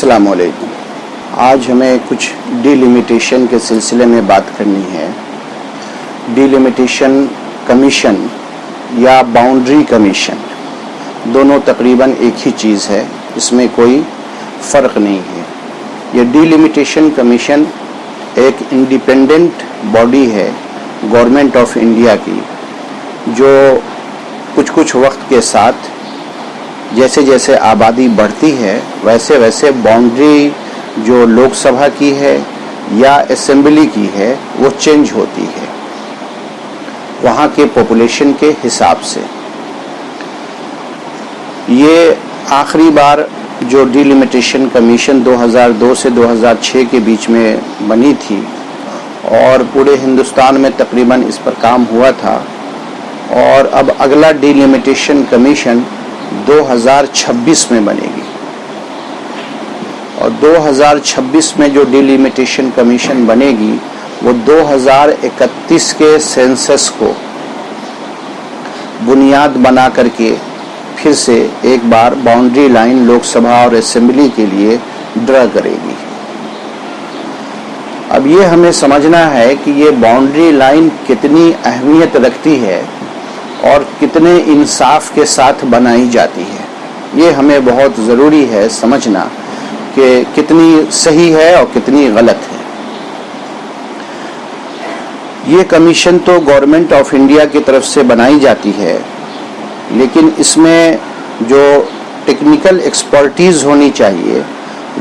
अस्सलाम वालेकुम। आज हमें कुछ डिलिमिटेशन के सिलसिले में बात करनी है। डिलिमिटेशन कमीशन या बाउंड्री कमीशन दोनों तकरीबन एक ही चीज़ है, इसमें कोई फ़र्क नहीं है। ये डिलिमिटेशन कमीशन एक इंडिपेंडेंट बॉडी है गवर्नमेंट ऑफ इंडिया की, जो कुछ वक्त के साथ जैसे जैसे आबादी बढ़ती है वैसे वैसे बाउंड्री जो लोकसभा की है या असेंबली की है वो चेंज होती है वहाँ के पॉपुलेशन के हिसाब से। ये आखिरी बार जो डिलिमिटेशन कमीशन 2002 से 2006 के बीच में बनी थी और पूरे हिंदुस्तान में तकरीबन इस पर काम हुआ था, और अब अगला डिलिमिटेशन कमीशन 2026 में बनेगी। और 2026 में जो डिलिमिटेशन कमीशन बनेगी वो 2031 के सेंसस को बुनियाद बना करके फिर से एक बार बाउंड्री लाइन लोकसभा और असेंबली के लिए ड्रा करेगी। अब ये हमें समझना है कि ये बाउंड्री लाइन कितनी अहमियत रखती है और कितने इंसाफ के साथ बनाई जाती है। ये हमें बहुत ज़रूरी है समझना कि कितनी सही है और कितनी गलत है। ये कमीशन तो गवर्नमेंट ऑफ इंडिया की तरफ से बनाई जाती है, लेकिन इसमें जो टेक्निकल एक्सपर्टीज़ होनी चाहिए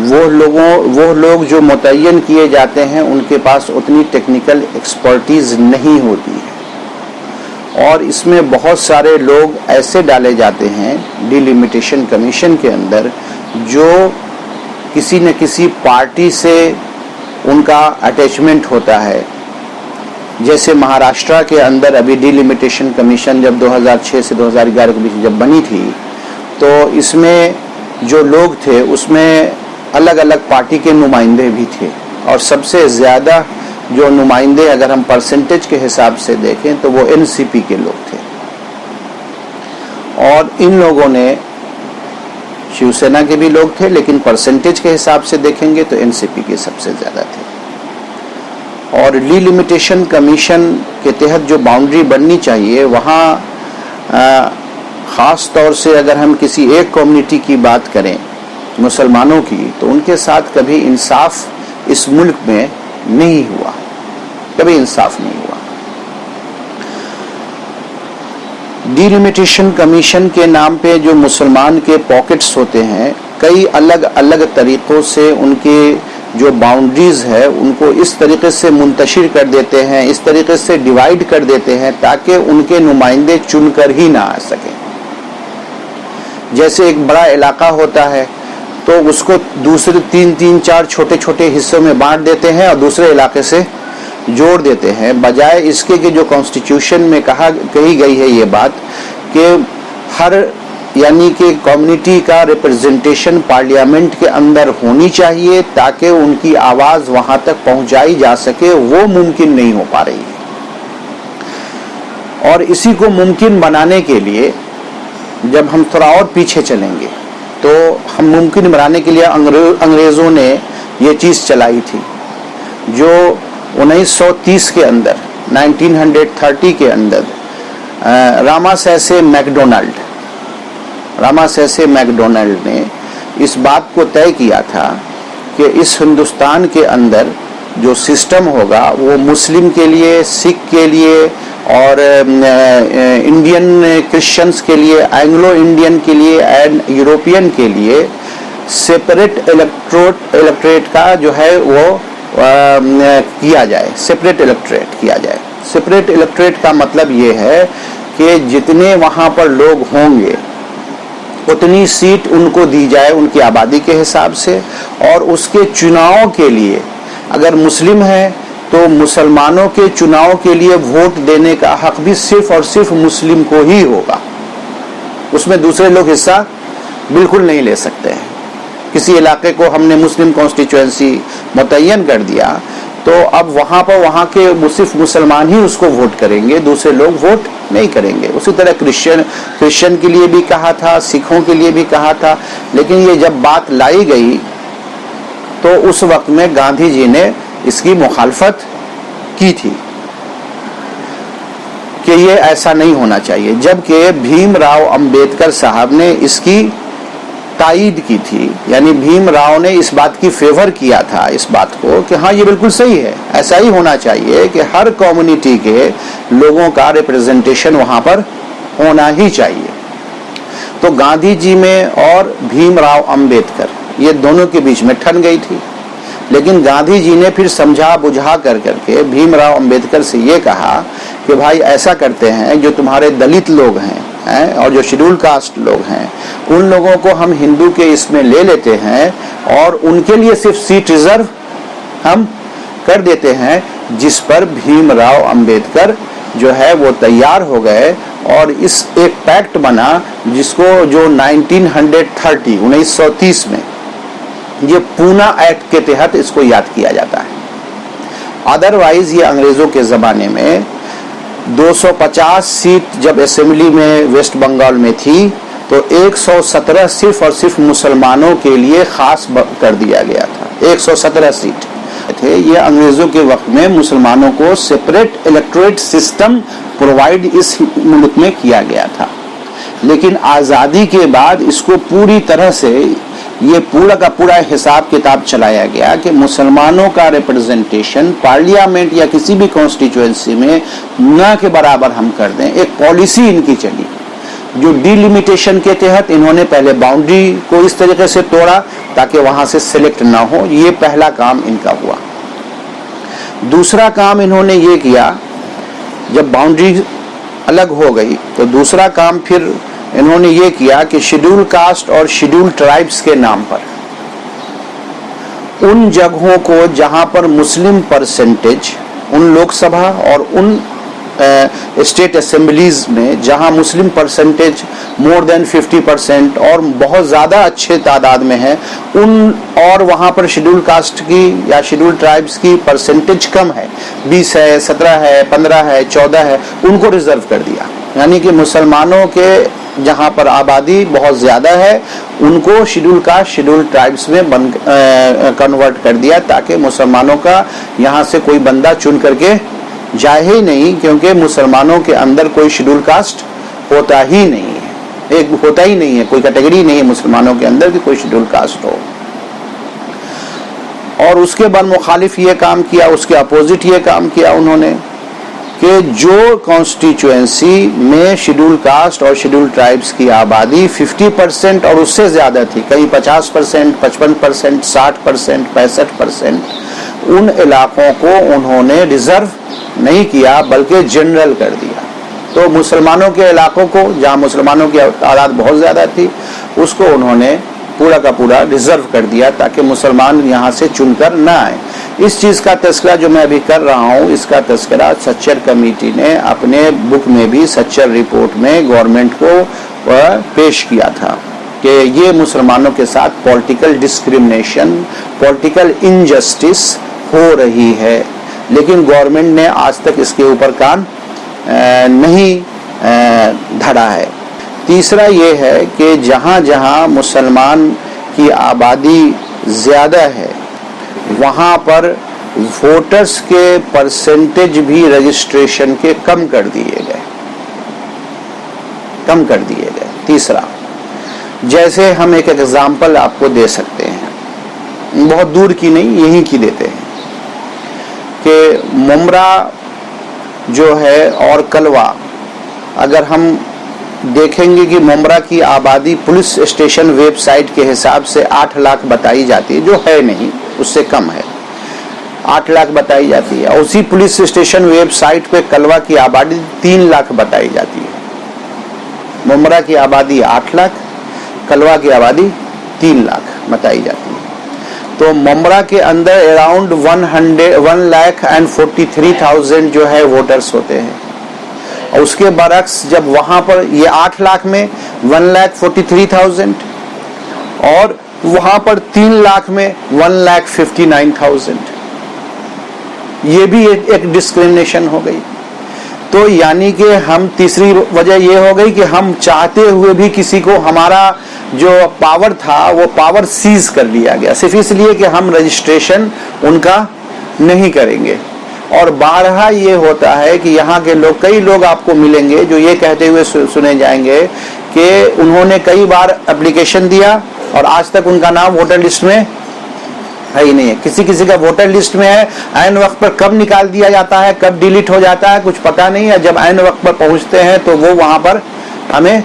वो लोग जो मुतय्यन किए जाते हैं उनके पास उतनी टेक्निकल एक्सपर्टीज़ नहीं होती है। और इसमें बहुत सारे लोग ऐसे डाले जाते हैं डिलिमिटेशन कमीशन के अंदर जो किसी न किसी पार्टी से उनका अटैचमेंट होता है। जैसे महाराष्ट्र के अंदर अभी डिलिमिटेशन कमीशन जब 2006 से 2011 के बीच जब बनी थी, तो इसमें जो लोग थे उसमें अलग अलग पार्टी के नुमाइंदे भी थे, और सबसे ज़्यादा जो नुमाइंदे अगर हम परसेंटेज के हिसाब से देखें तो वो एनसीपी के लोग थे। और इन लोगों ने, शिवसेना के भी लोग थे, लेकिन परसेंटेज के हिसाब से देखेंगे तो एनसीपी के सबसे ज़्यादा थे। और डिलिमिटेशन कमीशन के तहत जो बाउंड्री बननी चाहिए वहाँ ख़ास तौर से अगर हम किसी एक कम्युनिटी की बात करें, मुसलमानों की, तो उनके साथ कभी इंसाफ इस मुल्क में नहीं हुआ, कभी इंसाफ नहीं हुआ। डिलिमिटेशन कमीशन के नाम पे जो मुसलमान के पॉकेट्स होते हैं, कई अलग अलग तरीक़ों से उनके जो बाउंड्रीज है उनको इस तरीके से मुंतशिर कर देते हैं, इस तरीके से डिवाइड कर देते हैं ताकि उनके नुमाइंदे चुनकर ही ना आ सकें। जैसे एक बड़ा इलाका होता है तो उसको दूसरे तीन चार छोटे छोटे हिस्सों में बांट देते हैं और दूसरे इलाके से जोड़ देते हैं, बजाय इसके कि जो कॉन्स्टिट्यूशन में कही गई है ये बात कि हर यानी कि कम्युनिटी का रिप्रेजेंटेशन पार्लियामेंट के अंदर होनी चाहिए ताकि उनकी आवाज़ वहाँ तक पहुँचाई जा सके, वो मुमकिन नहीं हो पा रही है। और इसी को मुमकिन बनाने के लिए जब हम थोड़ा और पीछे चलेंगे तो हम मुमकिन बनाने के लिए अंग्रेज़ों ने ये चीज़ चलाई थी, जो 1930 के अंदर 1930 के अंदर रामासेसे मैकडोनाल्ड ने इस बात को तय किया था कि इस हिंदुस्तान के अंदर जो सिस्टम होगा वो मुस्लिम के लिए, सिख के लिए और इंडियन क्रिश्चियंस के लिए, एंग्लो इंडियन के लिए एंड यूरोपियन के लिए सेपरेट इलेक्टोरेट का जो है वो किया जाए, सेपरेट इलेक्टोरेट किया जाए। सेपरेट इलेक्टोरेट का मतलब ये है कि जितने वहाँ पर लोग होंगे उतनी सीट उनको दी जाए उनकी आबादी के हिसाब से, और उसके चुनाव के लिए अगर मुस्लिम है तो मुसलमानों के चुनाव के लिए वोट देने का हक भी सिर्फ और सिर्फ मुस्लिम को ही होगा, उसमें दूसरे लोग हिस्सा बिल्कुल नहीं ले सकते हैं। किसी इलाके को हमने मुस्लिम कॉन्स्टिट्यूएंसी मुतय्यन कर दिया तो अब वहाँ पर वहाँ के सिर्फ मुसलमान ही उसको वोट करेंगे, दूसरे लोग वोट नहीं करेंगे। उसी तरह क्रिश्चियन के लिए भी कहा था, सिखों के लिए भी कहा था, लेकिन ये जब बात लाई गई तो उस वक्त में गांधी जी ने इसकी मुखालफत की थी कि ये ऐसा नहीं होना चाहिए, जबकि भीमराव अंबेडकर साहब ने इसकी तायीद की थी। यानी भीमराव ने इस बात की फेवर किया था, इस बात को कि हाँ ये बिल्कुल सही है, ऐसा ही होना चाहिए कि हर कम्युनिटी के लोगों का रिप्रेजेंटेशन वहां पर होना ही चाहिए। तो गांधी जी में और भीमराव अंबेडकर ये दोनों के बीच में ठन गई थी। लेकिन गांधी जी ने फिर समझा बुझा कर करके भीमराव अंबेडकर से ये कहा कि भाई ऐसा करते हैं, जो तुम्हारे दलित लोग हैं और जो शेड्यूल कास्ट लोग हैं, उन लोगों को हम हिंदू के इसमें ले लेते हैं और उनके लिए सिर्फ सीट रिजर्व हम कर देते हैं, जिस पर भीमराव अंबेडकर जो है वो तैयार हो गए और इस एक पैक्ट बना, जिसको जो 1930 में ये पूना एक्ट के तहत इसको याद किया जाता है। अदरवाइज ये अंग्रेजों के जमाने में 250 सीट जब असेंबली में वेस्ट बंगाल में थी, तो 117 सिर्फ और सिर्फ मुसलमानों के लिए खास कर दिया गया था। 117 सीट थे। ये अंग्रेजों के वक्त में मुसलमानों को सेपरेट इलेक्टोरेट सिस्टम प्रोवाइड इस मुल्क में किया गया था। लेकिन आज़ादी के बाद इसको पूरी तरह से ये पूरा का पूरा हिसाब किताब चलाया गया कि मुसलमानों का रिप्रेजेंटेशन पार्लियामेंट या किसी भी कॉन्स्टिट्यूएंसी में न के बराबर हम कर दें। एक पॉलिसी इनकी चली, जो डिलिमिटेशन के तहत इन्होंने पहले बाउंड्री को इस तरीके से तोड़ा ताकि वहां से सिलेक्ट ना हो। ये पहला काम इनका हुआ। दूसरा काम इन्होंने ये किया, जब बाउंड्री अलग हो गई तो दूसरा काम फिर इन्होंने ये किया कि शेड्यूल कास्ट और शेड्यूल ट्राइब्स के नाम पर उन जगहों को जहां पर मुस्लिम परसेंटेज, उन लोकसभा और उन स्टेट असेंबलीज में जहां मुस्लिम परसेंटेज मोर देन 50% और बहुत ज़्यादा अच्छे तादाद में है, उन और वहां पर शेड्यूल कास्ट की या शेड्यूल ट्राइब्स की परसेंटेज कम है, 20 है, 17 है, 15 है, 14 है, उनको रिजर्व कर दिया। यानी कि मुसलमानों के जहां पर आबादी बहुत ज़्यादा है, उनको शेड्यूल कास्ट शेड्यूल ट्राइब्स में कन्वर्ट कर दिया, ताकि मुसलमानों का यहाँ से कोई बंदा चुन करके जाए ही नहीं, क्योंकि मुसलमानों के अंदर कोई शेड्यूल कास्ट होता ही नहीं है, एक होता ही नहीं है, कोई कैटेगरी नहीं है मुसलमानों के अंदर कि कोई शेड्यूल कास्ट हो। और उसके बाद मुखालिफ ये काम किया, उसके अपोजिट ये काम किया उन्होंने कि जो कॉन्स्टिट्यूएंसी में शेड्यूल कास्ट और शेड्यूल ट्राइब्स की आबादी 50% और उससे ज़्यादा थी, कहीं 50%, 55%, 60%, 65%, उन इलाकों को उन्होंने रिजर्व नहीं किया बल्कि जनरल कर दिया। तो मुसलमानों के इलाकों को, जहां मुसलमानों की तादाद बहुत ज़्यादा थी, उसको उन्होंने पूरा का पूरा रिजर्व कर दिया ताकि मुसलमान यहाँ से चुनकर न आए। इस चीज़ का तस्करा जो मैं अभी कर रहा हूँ, इसका तस्करा सच्चर कमेटी ने अपने बुक में भी, सच्चर रिपोर्ट में गवर्नमेंट को पेश किया था कि ये मुसलमानों के साथ पॉलिटिकल डिस्क्रिमिनेशन, पॉलिटिकल इनजस्टिस हो रही है। लेकिन गवर्नमेंट ने आज तक इसके ऊपर कान नहीं धरा है। तीसरा ये है कि जहाँ जहाँ मुसलमान की आबादी ज़्यादा है, वहाँ पर वोटर्स के परसेंटेज भी रजिस्ट्रेशन के कम कर दिए गए। तीसरा, जैसे हम एक एग्जाम्पल आपको दे सकते हैं, बहुत दूर की नहीं, यहीं की देते हैं कि मुमरा जो है और कलवा, अगर हम देखेंगे कि मुमरा की आबादी पुलिस स्टेशन वेबसाइट के हिसाब से 8 लाख बताई जाती है, जो है नहीं, उससे कम है, 8 लाख बताई जाती है। उसी पुलिस स्टेशन वेबसाइट पे कलवा की आबादी 3 लाख बताई जाती है। मुमरा की आबादी 8 लाख, कलवा की आबादी 3 लाख बताई जाती है। तो मुमरा के अंदर अराउंड 1,43,000 जो है वोटर्स होते हैं, और उसके बरक्स जब वहां पर ये 8 लाख में 1,43,000 और वहां पर 3 लाख में 1,59,000, ये भी एक डिस्क्रिमिनेशन हो गई। तो यानी कि हम तीसरी वजह ये हो गई कि हम चाहते हुए भी किसी को हमारा जो पावर था वो पावर सीज कर लिया गया, सिर्फ इसलिए कि हम रजिस्ट्रेशन उनका नहीं करेंगे। और बारहा ये होता है कि यहाँ के लोग, कई लोग आपको मिलेंगे जो ये कहते हुए सुने जाएंगे कि उन्होंने कई बार एप्लीकेशन दिया और आज तक उनका नाम वोटर लिस्ट में है ही नहीं है। किसी किसी का वोटर लिस्ट में है, ऐन वक्त पर कब निकाल दिया जाता है, कब डिलीट हो जाता है, कुछ पता नहीं है। जब ऐन वक्त पर पहुंचते हैं तो वो वहां पर हमें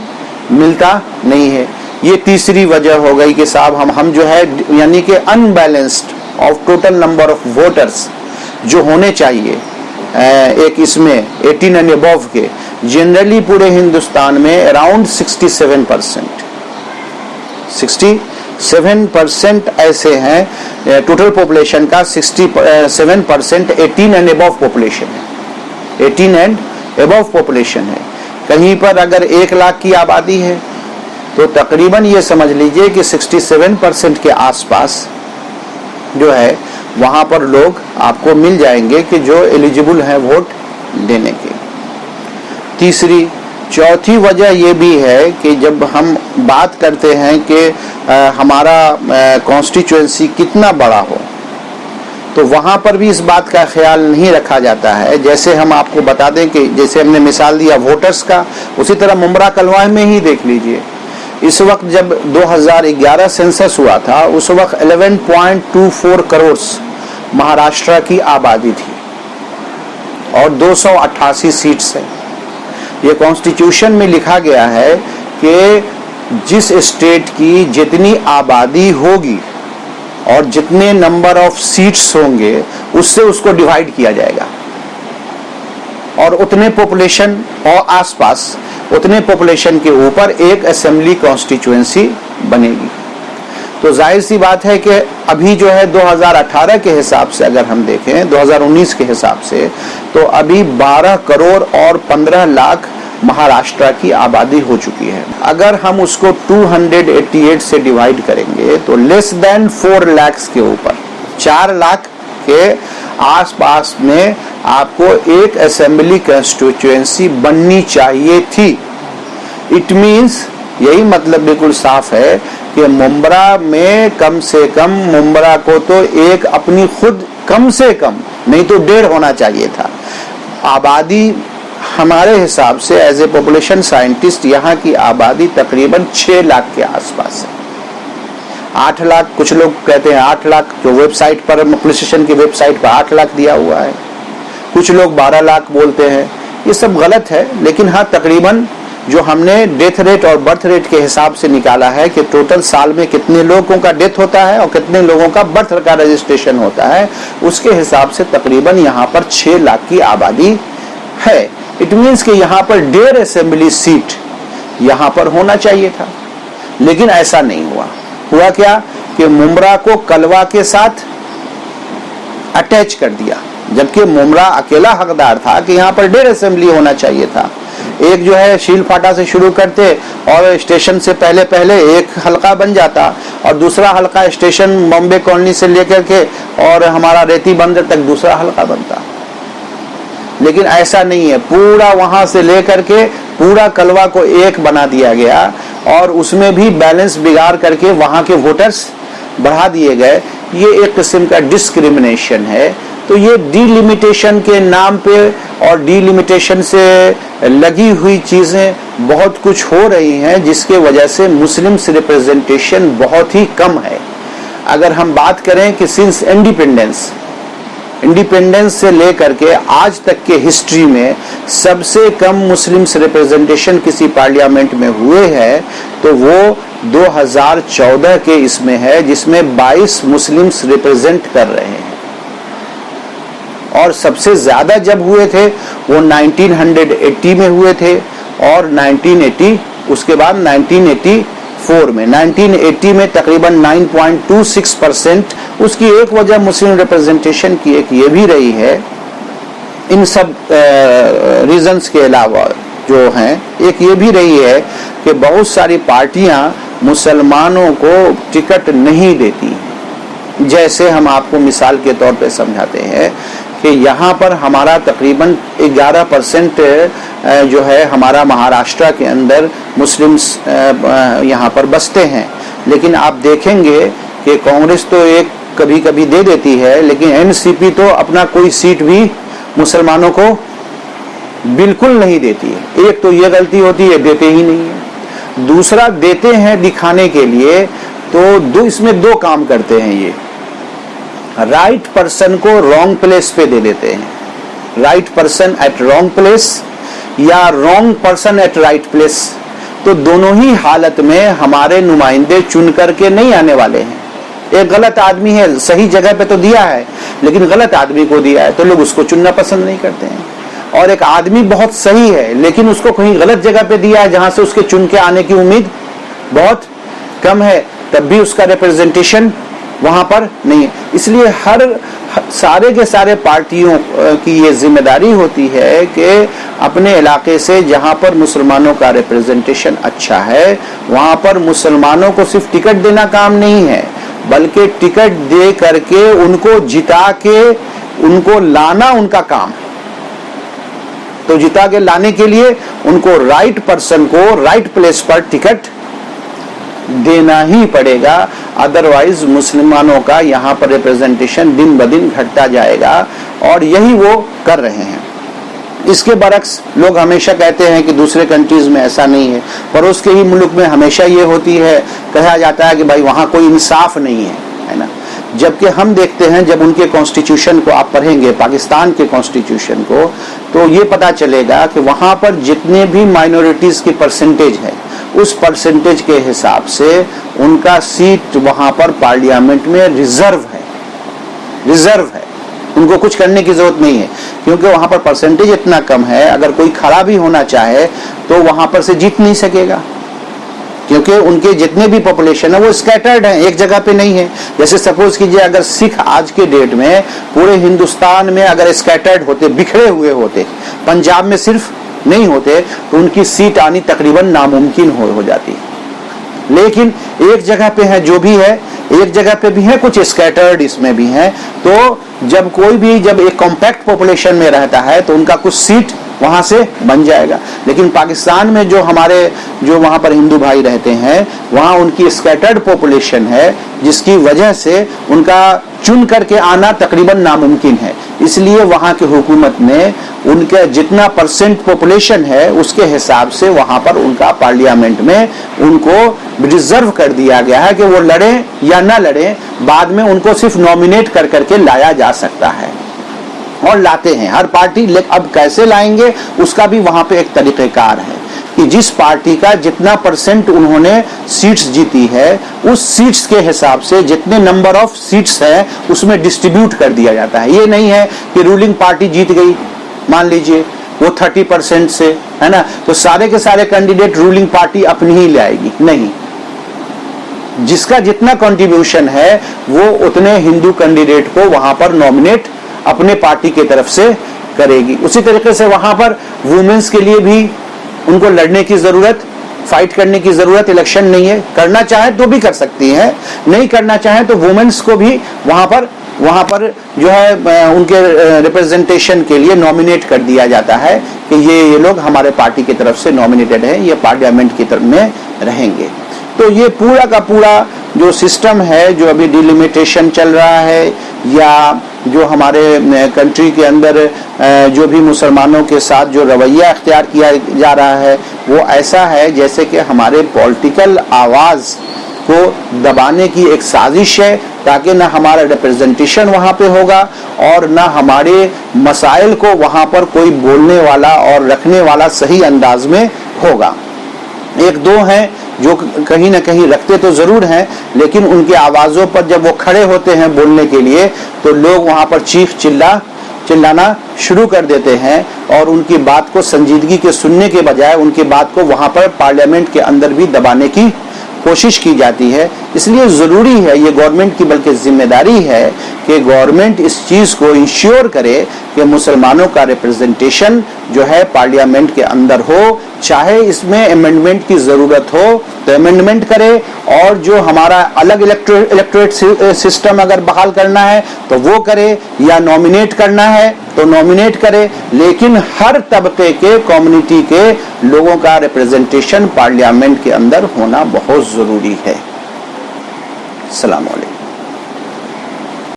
मिलता नहीं है। ये तीसरी वजह हो गई कि साहब हम जो है यानी कि unbalanced of total number of voters जो होने चाहिए एक इसमें 18 एंड अबव के, जनरली पूरे हिंदुस्तान में अराउंड 67% ऐसे हैं। टोटल पॉपुलेशन का 67% 18 एंड अबव पॉपुलेशन है, 18 एंड अबव पॉपुलेशन है। कहीं पर अगर 1 लाख की आबादी है तो तकरीबन ये समझ लीजिए कि 67% के आसपास जो है वहां पर लोग आपको मिल जाएंगे कि जो एलिजिबल हैं वोट देने के। चौथी वजह ये भी है कि जब हम बात करते हैं कि हमारा कॉन्स्टिट्यूएंसी कितना बड़ा हो तो वहां पर भी इस बात का ख्याल नहीं रखा जाता है। जैसे हम आपको बता दें कि जैसे हमने मिसाल दिया वोटर्स का, उसी तरह मुमरा कलवा में ही देख लीजिए। इस वक्त जब 2011 सेंसस हुआ था उस वक्त 11.24 करोड़ महाराष्ट्र की आबादी थी और 288 सीट्स है। ये कॉन्स्टिट्यूशन में लिखा गया है कि जिस स्टेट की जितनी आबादी होगी और जितने नंबर ऑफ सीट्स होंगे उससे उसको डिवाइड किया जाएगा और उतने पॉपुलेशन और आसपास उतने पॉपुलेशन के ऊपर एक असेंबली कॉन्स्टिट्यूएंसी बनेगी। तो जाहिर सी बात है कि अभी जो है 2018 के हिसाब से अगर हम देखें 2019 के हिसाब से तो अभी 12 करोड़ और 15 लाख महाराष्ट्र की आबादी हो चुकी है। अगर हम उसको 288 से डिवाइड करेंगे तो लेस देन 4 लाख के ऊपर 4 लाख के आसपास में आपको एक असेंबली कॉन्स्टिट्यूएंसी बननी चाहिए थी। इट मींस यही मतलब बिल्कुल साफ है कि मुमरा में कम से कम मुमरा को तो एक अपनी खुद कम से कम नहीं तो 1.5 होना चाहिए था। आबादी हमारे हिसाब से एज ए पॉपुलेशन साइंटिस्ट यहाँ की आबादी तकरीबन 6 लाख के आसपास है। 8 लाख कुछ लोग कहते हैं 8 लाख, जो वेबसाइट पर पुलिस स्टेशन की वेबसाइट पर 8 लाख दिया हुआ है, कुछ लोग 12 लाख बोलते हैं। ये सब गलत है, लेकिन हाँ तकरीबन जो हमने डेथ रेट और बर्थ रेट के हिसाब से निकाला है कि टोटल साल में कितने लोगों का डेथ होता है और कितने लोगों का बर्थ का रजिस्ट्रेशन होता है, उसके हिसाब से तकरीबन यहाँ पर 6 लाख की आबादी है। इट मीन्स कि यहाँ पर 1.5 असेंबली सीट यहाँ पर होना चाहिए था, लेकिन ऐसा नहीं हुआ। हुआ क्या कि मुमरा को कलवा के साथ अटैच कर दिया, जबकि मुमरा अकेला हकदार था कि यहाँ पर 1.5 असेंबली होना चाहिए था। एक जो है शील फाटा से शुरू करते और स्टेशन से पहले पहले एक हलका बन जाता और दूसरा हलका स्टेशन बॉम्बे कॉलोनी से लेकर के और हमारा रेती बंदर तक दूसरा हलका बनता। लेकिन ऐसा नहीं है, पूरा वहां से लेकर के पूरा कलवा को एक बना दिया गया और उसमें भी बैलेंस बिगाड़ करके वहां के वोटर्स बढ़ा दिए गए। ये एक किस्म का डिस्क्रिमिनेशन है। तो ये डिलिमिटेशन के नाम पे और डिलिमिटेशन से लगी हुई चीजें बहुत कुछ हो रही हैं, जिसके वजह से मुस्लिम्स रिप्रेजेंटेशन बहुत ही कम है। अगर हम बात करें कि सिंस इंडिपेंडेंस से लेकर के आज तक के हिस्ट्री में सबसे कम मुस्लिम्स रिप्रेजेंटेशन किसी पार्लियामेंट में हुए हैं तो वो 2014 के इसमें है, जिसमें 22 मुस्लिम्स रिप्रेजेंट कर रहे हैं। और सबसे ज्यादा जब हुए थे वो 1980 में हुए थे और 1980 उसके बाद 1984 में 1980 में तकरीबन 9.26%। उसकी एक वजह मुस्लिम रिप्रेजेंटेशन की एक ये भी रही है, इन सब रीजंस के अलावा जो हैं, एक ये भी रही है कि बहुत सारी पार्टियां मुसलमानों को टिकट नहीं देती। जैसे हम आपको मिसाल के तौर पे समझाते हैं कि यहाँ पर हमारा तकरीबन 11% जो है हमारा महाराष्ट्र के अंदर मुस्लिम्स यहाँ पर बसते हैं। लेकिन आप देखेंगे कि कांग्रेस तो एक कभी कभी दे देती है, लेकिन एनसीपी तो अपना कोई सीट भी मुसलमानों को बिल्कुल नहीं देती है। एक तो ये गलती होती है, देते ही नहीं है। दूसरा, देते हैं दिखाने के लिए, तो इसमें दो काम करते हैं ये। राइट पर्सन को रॉन्ग प्लेस पे दे देते हैं, right person at wrong place या wrong person at right place. तो दोनों ही हालत में हमारे नुमाइंदे चुन करके नहीं आने वाले हैं। एक गलत आदमी है, सही जगह पे तो दिया है, लेकिन गलत आदमी को दिया है, तो लोग उसको चुनना पसंद नहीं करते हैं। और एक आदमी बहुत सही है, लेकिन उसको कहीं गलत जगह पे दिया है, जहां से उसके चुन के आने की उम्मीद बहुत कम है, तब भी उसका रिप्रेजेंटेशन वहां पर नहीं है। इसलिए सारे के सारे पार्टियों की ये जिम्मेदारी होती है कि अपने इलाके से जहां पर मुसलमानों का रिप्रेजेंटेशन अच्छा है, वहां पर मुसलमानों को सिर्फ टिकट देना काम नहीं है, बल्कि टिकट दे करके उनको जिता के उनको लाना उनका काम। तो जिता के लाने के लिए उनको राइट पर्सन को राइट प्लेस पर टिकट देना ही पड़ेगा, अदरवाइज मुसलमानों का यहाँ पर रिप्रेजेंटेशन दिन ब दिन घटता जाएगा। और यही वो कर रहे हैं। इसके बरक्स लोग हमेशा कहते हैं कि दूसरे कंट्रीज में ऐसा नहीं है, पड़ोस के ही मुल्क में हमेशा ये होती है, कहा जाता है कि भाई वहाँ कोई इंसाफ नहीं है ना। जबकि हम देखते हैं, जब उनके कॉन्स्टिट्यूशन को आप पढ़ेंगे, पाकिस्तान के कॉन्स्टिट्यूशन को, तो ये पता चलेगा कि वहाँ पर जितने भी माइनॉरिटीज की परसेंटेज है, उस परसेंटेज के हिसाब से उनका सीट वहाँ पर पार्लियामेंट में रिजर्व है। उनको कुछ करने की जरूरत नहीं है, क्योंकि वहाँ पर परसेंटेज इतना कम है, अगर कोई खड़ा भी होना चाहे तो वहाँ पर से जीत नहीं सकेगा, क्योंकि उनके जितने भी पॉपुलेशन है वो स्कैटर्ड है, एक जगह पे नहीं है। जैसे सपोज कीजिए, अगर सिख आज के डेट में पूरे हिंदुस्तान में अगर स्कैटर्ड होते, बिखरे हुए होते, पंजाब में सिर्फ नहीं होते, तो उनकी सीट आनी तकरीबन नामुमकिन हो जाती। लेकिन एक जगह पे है, जो भी है, एक जगह पे भी है, कुछ स्कैटर्ड इसमें भी है। तो जब एक कॉम्पैक्ट पॉपुलेशन में रहता है तो उनका कुछ सीट वहां से बन जाएगा। लेकिन पाकिस्तान में जो वहां पर हिंदू भाई रहते हैं, वहां उनकी स्कैटर्ड पॉपुलेशन है, जिसकी वजह से उनका चुन करके आना तकरीबन नामुमकिन है। इसलिए वहां की हुकूमत ने उनके जितना परसेंट पॉपुलेशन है उसके हिसाब से वहां पर उनका पार्लियामेंट में उनको रिजर्व कर दिया गया है कि वो लड़े या ना लड़े, बाद में उनको सिर्फ नॉमिनेट कर करके लाया जा सकता है, और लाते हैं हर पार्टी। अब कैसे लाएंगे उसका भी वहां पे एक तरीकेकार है कि जिस पार्टी का जितना परसेंट उन्होंने सीट्स जीती है, उस सीट्स के हिसाब से जितने नंबर ऑफ सीट्स है उसमें डिस्ट्रीब्यूट कर दिया जाता है। ये नहीं है कि रूलिंग पार्टी जीत गई, मान लीजिए वो 30% से, है ना, तो सारे के सारे कैंडिडेट रूलिंग पार्टी अपनी ही लाएगी, नहीं। जिसका जितना कंट्रीब्यूशन है वो उतने हिंदू कैंडिडेट को वहां पर नॉमिनेट अपने पार्टी की तरफ से करेगी। उसी तरीके से वहां पर वुमेन्स के लिए भी उनको लड़ने की जरूरत, फाइट करने की जरूरत इलेक्शन नहीं है। करना चाहे तो भी कर सकती हैं, नहीं करना चाहे तो वुमेन्स को भी वहां पर जो है उनके रिप्रेजेंटेशन के लिए नॉमिनेट कर दिया जाता है कि ये लोग हमारे पार्टी की तरफ से नॉमिनेटेड है, ये पार्लियामेंट की तरफ में रहेंगे। तो ये पूरा का पूरा जो सिस्टम है, जो अभी डिलिमिटेशन चल रहा है, या जो हमारे कंट्री के अंदर जो भी मुसलमानों के साथ जो रवैया अख्तियार किया जा रहा है, वो ऐसा है जैसे कि हमारे पॉलिटिकल आवाज को दबाने की एक साजिश है, ताकि ना हमारा रिप्रेजेंटेशन वहां पे होगा और ना हमारे मसाइल को वहां पर कोई बोलने वाला और रखने वाला सही अंदाज में होगा। एक दो हैं जो कहीं ना कहीं रखते तो जरूर हैं, लेकिन उनकी आवाजों पर जब वो खड़े होते हैं बोलने के लिए, तो लोग वहां पर चीख चिल्लाना शुरू कर देते हैं, और उनकी बात को संजीदगी के सुनने के बजाय उनकी बात को वहां पर पार्लियामेंट के अंदर भी दबाने की कोशिश की जाती है। इसलिए ज़रूरी है, ये गवर्नमेंट की बल्कि जिम्मेदारी है कि गवर्नमेंट इस चीज़ को इंश्योर करे कि मुसलमानों का रिप्रेजेंटेशन जो है पार्लियामेंट के अंदर हो, चाहे इसमें अमेंडमेंट की ज़रूरत हो तो अमेंडमेंट करे, और जो हमारा अलग इलेक्टोरेट सिस्टम अगर बहाल करना है तो वो करे, या नॉमिनेट करना है तो नॉमिनेट करे, लेकिन हर तबके के कम्युनिटी के लोगों का रिप्रेजेंटेशन पार्लियामेंट के अंदर होना बहुत ज़रूरी है। अस्सलाम वालेकुम।